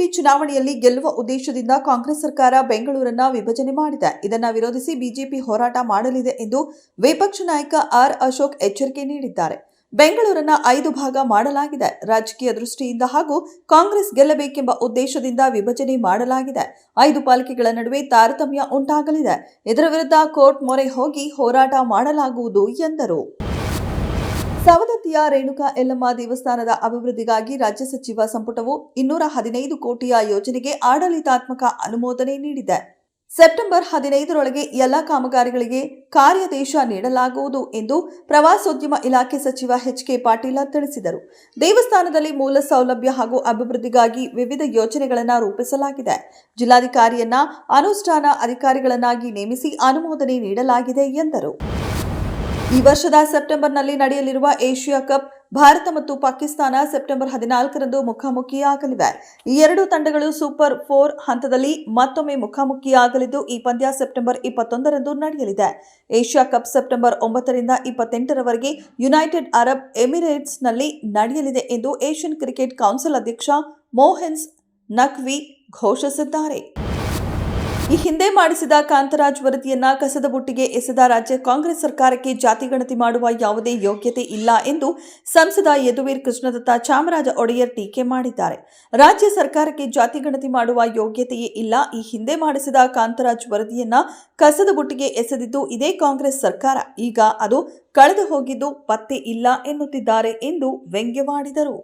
BJP ಚುನಾವಣೆಯಲ್ಲಿ ಗೆಲ್ಲುವ ಉದ್ದೇಶದಿಂದ ಕಾಂಗ್ರೆಸ್ ಸರ್ಕಾರ ಬೆಂಗಳೂರನ್ನ ವಿಭಜನೆ ಮಾಡಿದೆ. ಇದನ್ನು ವಿರೋಧಿಸಿ ಬಿಜೆಪಿ ಹೋರಾಟ ಮಾಡಲಿದೆ ಎಂದು ವಿಪಕ್ಷ ನಾಯಕ ಆರ್ ಅಶೋಕ್ ಎಚ್ಚರಿಕೆ ನೀಡಿದ್ದಾರೆ. ಬೆಂಗಳೂರನ್ನ 5 ಭಾಗ ಮಾಡಲಾಗಿದೆ. ರಾಜಕೀಯ ದೃಷ್ಟಿಯಿಂದ ಹಾಗೂ ಕಾಂಗ್ರೆಸ್ ಗೆಲ್ಲಬೇಕೆಂಬ ಉದ್ದೇಶದಿಂದ ವಿಭಜನೆ ಮಾಡಲಾಗಿದೆ. 5 ಪಾಲಿಕೆಗಳ ನಡುವೆ ತಾರತಮ್ಯ ಉಂಟಾಗಲಿದೆ. ಇದರ ವಿರುದ್ಧ ಕೋರ್ಟ್ ಮೊರೆ ಹೋಗಿ ಹೋರಾಟ ಮಾಡಲಾಗುವುದು ಎಂದರು. ಸವದತ್ತಿಯ ರೇಣುಕಾ ಯಲ್ಲಮ್ಮ ದೇವಸ್ಥಾನದ ಅಭಿವೃದ್ಧಿಗಾಗಿ ರಾಜ್ಯ ಸಚಿವ ಸಂಪುಟವು 215 ಕೋಟಿಯ ಯೋಜನೆಗೆ ಆಡಳಿತಾತ್ಮಕ ಅನುಮೋದನೆ ನೀಡಿದೆ. ಸೆಪ್ಟೆಂಬರ್ 15ರೊಳಗೆ ಎಲ್ಲ ಕಾಮಗಾರಿಗಳಿಗೆ ಕಾರ್ಯಾದೇಶ ನೀಡಲಾಗುವುದು ಎಂದು ಪ್ರವಾಸೋದ್ಯಮ ಇಲಾಖೆ ಸಚಿವ ಎಚ್.ಕೆ. ಪಾಟೀಲ ತಿಳಿಸಿದರು. ದೇವಸ್ಥಾನದಲ್ಲಿ ಮೂಲ ಸೌಲಭ್ಯ ಹಾಗೂ ಅಭಿವೃದ್ಧಿಗಾಗಿ ವಿವಿಧ ಯೋಜನೆಗಳನ್ನು ರೂಪಿಸಲಾಗಿದೆ. ಜಿಲ್ಲಾಧಿಕಾರಿಯನ್ನ ಅನುಷ್ಠಾನ ಅಧಿಕಾರಿಗಳನ್ನಾಗಿ ನೇಮಿಸಿ ಅನುಮೋದನೆ ನೀಡಲಾಗಿದೆ ಎಂದರು. ಈ ವರ್ಷದ ಸೆಪ್ಟೆಂಬರ್ನಲ್ಲಿ ನಡೆಯಲಿರುವ ಏಷ್ಯಾ ಕಪ್ ಭಾರತ ಮತ್ತು ಪಾಕಿಸ್ತಾನ ಸೆಪ್ಟೆಂಬರ್ 14ರಂದು ಮುಖಾಮುಖಿಯಾಗಲಿವೆ. ಈ ಎರಡೂ ತಂಡಗಳು ಸೂಪರ್ 4 ಹಂತದಲ್ಲಿ ಮತ್ತೊಮ್ಮೆ ಮುಖಾಮುಖಿಯಾಗಲಿದ್ದು, ಈ ಪಂದ್ಯ ಸೆಪ್ಟೆಂಬರ್ 21ರಂದು ನಡೆಯಲಿದೆ. ಏಷ್ಯಾ ಕಪ್ ಸೆಪ್ಟೆಂಬರ್ 9ರಿಂದ 28ರವರೆಗೆ ಯುನೈಟೆಡ್ ಅರಬ್ ಎಮಿರೇಟ್ಸ್ನಲ್ಲಿ ನಡೆಯಲಿದೆ ಎಂದು ಏಷ್ಯನ್ ಕ್ರಿಕೆಟ್ ಕೌನ್ಸಿಲ್ ಅಧ್ಯಕ್ಷ ಮೊಹಸಿನ್ ನಖ್ವಿ ಘೋಷಿಸಿದ್ದಾರೆ. ಈ ಹಿಂದೆ ಮಾಡಿಸಿದ ಕಾಂತರಾಜ್ ವರದಿಯನ್ನ ಕಸದ ಬುಟ್ಟಿಗೆ ಎಸೆದ ರಾಜ್ಯ ಕಾಂಗ್ರೆಸ್ ಸರ್ಕಾರಕ್ಕೆ ಜಾತಿ ಗಣತಿ ಮಾಡುವ ಯಾವುದೇ ಯೋಗ್ಯತೆ ಇಲ್ಲ ಎಂದು ಸಂಸದ ಯದುವೀರ್ ಕೃಷ್ಣದತ್ತ ಚಾಮರಾಜ ಒಡೆಯರ್ ಟೀಕೆ ಮಾಡಿದ್ದಾರೆ. ರಾಜ್ಯ ಸರ್ಕಾರಕ್ಕೆ ಜಾತಿ ಗಣತಿ ಮಾಡುವ ಯೋಗ್ಯತೆಯೇ ಇಲ್ಲ. ಈ ಹಿಂದೆ ಮಾಡಿಸಿದ ಕಾಂತರಾಜ್ ವರದಿಯನ್ನ ಕಸದ ಬುಟ್ಟಿಗೆ ಎಸೆದಿದ್ದು ಇದೇ ಕಾಂಗ್ರೆಸ್ ಸರ್ಕಾರ. ಈಗ ಅದು ಕಳೆದು ಹೋಗಿದ್ದು ಪತ್ತೆ ಇಲ್ಲ ಎನ್ನುತ್ತಿದ್ದಾರೆ ಎಂದು ವ್ಯಂಗ್ಯವಾಡಿದರು.